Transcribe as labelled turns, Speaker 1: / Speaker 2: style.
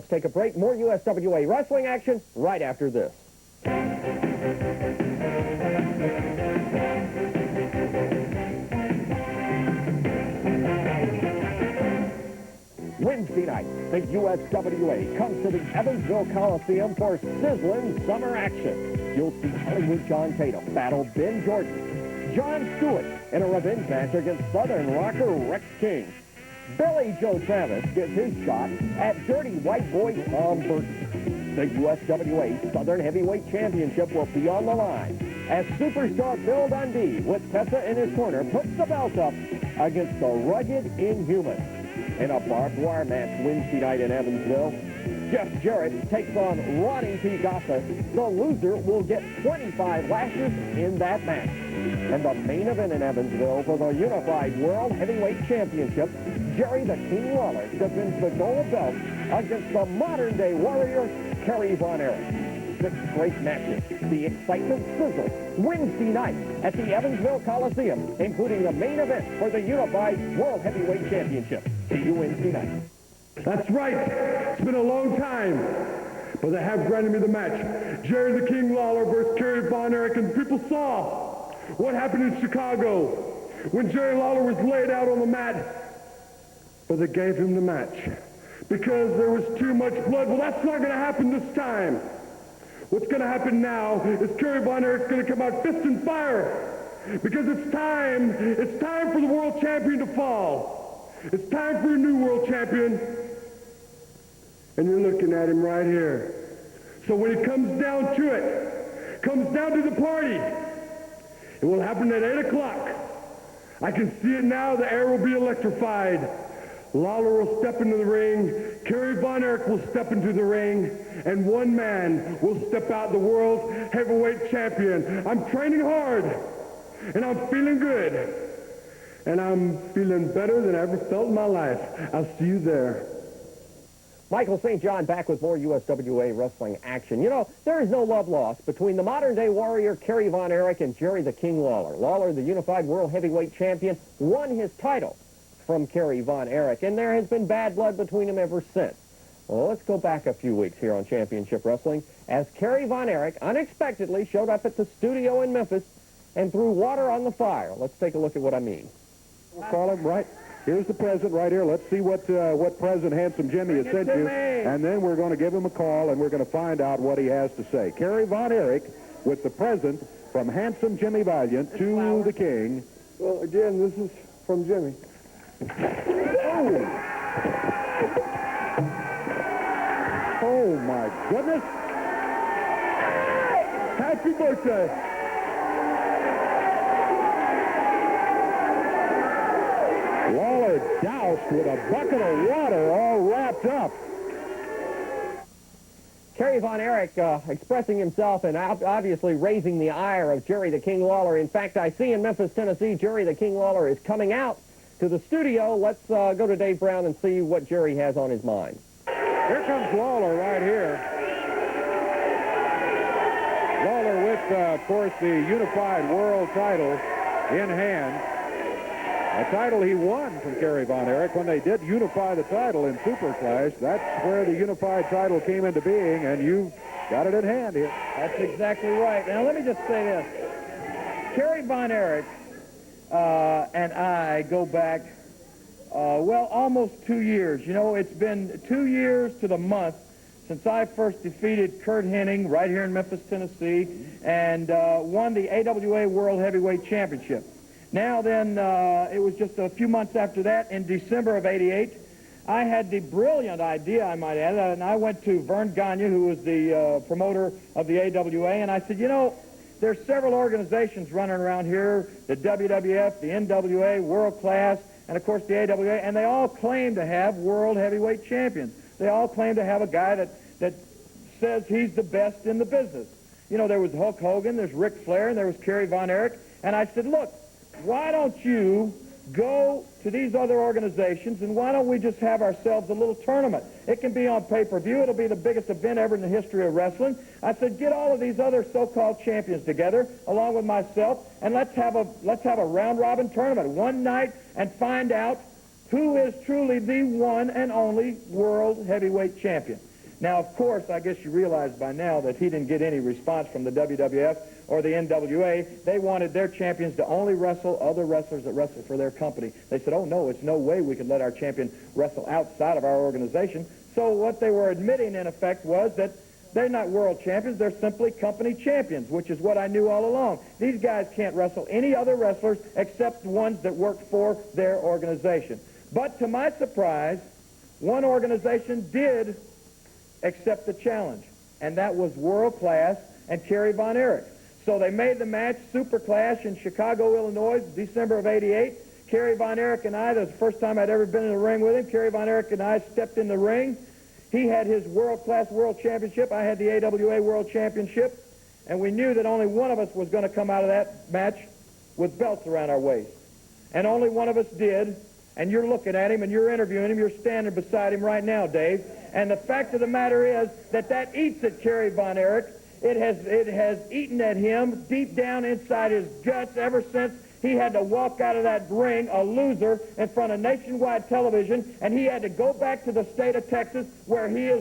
Speaker 1: take a break. More USWA wrestling action right after this. Wednesday night, the USWA comes to the Evansville Coliseum for sizzling summer action. You'll see Hollywood John Tatum battle Ben Jordan, John Stewart in a revenge match against Southern rocker Rex King. Billy Joe Travis gets his shot at dirty white boy Tom Burton. The USWA Southern Heavyweight Championship will be on the line as superstar Bill Dundee, with Tessa in his corner, puts the belt up against the rugged Inhuman. In a barbed wire match Wednesday night in Evansville, Jeff Jarrett takes on Ronnie P. Gossa. The loser will get 25 lashes in that match. And the main event in Evansville for the Unified World Heavyweight Championship, Jerry the King Lawler defends the gold belt against the modern-day warrior, Kerry Von Erich. 6 great matches. The excitement sizzles Wednesday night at the Evansville Coliseum, including the main event for the Unified World Heavyweight Championship. See you Wednesday night.
Speaker 2: That's right. It's been a long time, but they have granted me the match. Jerry the King Lawler versus Kerry Von Erich, and people saw what happened in Chicago when Jerry Lawler was laid out on the mat, but they gave him the match because there was too much blood. Well, that's not going to happen this time. What's going to happen now is Kerry Von Erich's going to come out fist and fire because it's time for the world champion to fall. It's time for a new world champion, and you're looking at him right here. So when it comes down to it, comes down to the party, it will happen at 8 o'clock. I can see it now. The air will be electrified. Lawler will step into the ring, Kerry Von Erich will step into the ring, and one man will step out, the world heavyweight champion. I'm training hard, and I'm feeling good, and I'm feeling better than I ever felt in my life. I'll see you there.
Speaker 1: Michael St. John back with more USWA wrestling action. You know, there is no love lost between the modern-day warrior Kerry Von Erich and Jerry the King Lawler. Lawler, the Unified World Heavyweight Champion, won his title from Kerry Von Erich, and there has been bad blood between them ever since. Well, let's go back a few weeks here on Championship Wrestling as Kerry Von Erich unexpectedly showed up at the studio in Memphis and threw water on the fire. Let's take a look at what I mean.
Speaker 3: We'll call him right. Here's the president right here. Let's see what President Handsome Jimmy has sent you, and then we're going to give him a call, and we're going to find out what he has to say. Kerry Von Erich with the present from Handsome Jimmy Valiant to the King.
Speaker 2: Well, again, this is from Jimmy.
Speaker 3: Oh, my goodness.
Speaker 2: Happy birthday.
Speaker 3: Lawler doused with a bucket of water all wrapped up.
Speaker 1: Kerry Von Erich expressing himself and obviously raising the ire of Jerry the King Lawler. In fact, I see in Memphis, Tennessee, Jerry the King Lawler is coming out to the studio. Let's go to Dave Brown and see what Jerry has on his mind.
Speaker 3: Here comes Lawler right here. Lawler with, of course, the Unified World title in hand. A title he won from Kerry Von Erich when they did unify the title in Super Clash. That's where the unified title came into being, and you've got it in hand here.
Speaker 4: That's exactly right. Now, let me just say this. Kerry Von Erich and I go back, well, almost 2 years. You know, it's been 2 years to the month since I first defeated Kurt Hennig right here in Memphis, Tennessee, and won the AWA World Heavyweight Championship. Now then, it was just a few months after that, in December of '88, I had the brilliant idea, I might add, and I went to Vern Gagne, who was the promoter of the AWA, and I said, you know, there's several organizations running around here, the WWF, the NWA, World Class, and of course the AWA, and they all claim to have world heavyweight champions. They all claim to have a guy that says he's the best in the business. You know, there was Hulk Hogan, there's Ric Flair, and there was Kerry Von Erich, and I said, look, why don't you go to these other organizations, and why don't we just have ourselves a little tournament? It can be on pay-per-view. It'll be the biggest event ever in the history of wrestling. I said, get all of these other so-called champions together, along with myself, and let's have a round-robin tournament one night and find out who is truly the one and only world heavyweight champion. Now, of course, I guess you realize by now that he didn't get any response from the WWF or the NWA. They wanted their champions to only wrestle other wrestlers that wrestled for their company. They said, oh, no, it's no way we could let our champion wrestle outside of our organization. So what they were admitting, in effect, was that they're not world champions. They're simply company champions, which is what I knew all along. These guys can't wrestle any other wrestlers except the ones that work for their organization. But to my surprise, one organization did accept the challenge, and that was World Class and Kerry Von Erich. So they made the match, Super Clash, in Chicago, Illinois, December of '88. Kerry Von Erich and I, that was the first time I'd ever been in the ring with him. Kerry Von Erich and I stepped in the ring. He had his World Class World Championship. I had the AWA World Championship. And we knew that only one of us was going to come out of that match with belts around our waist. And only one of us did. And you're looking at him and you're interviewing him. You're standing beside him right now, Dave. And the fact of the matter is that eats at Kerry Von Erich. It has eaten at him deep down inside his guts ever since he had to walk out of that ring a loser in front of nationwide television, and he had to go back to the state of Texas where he is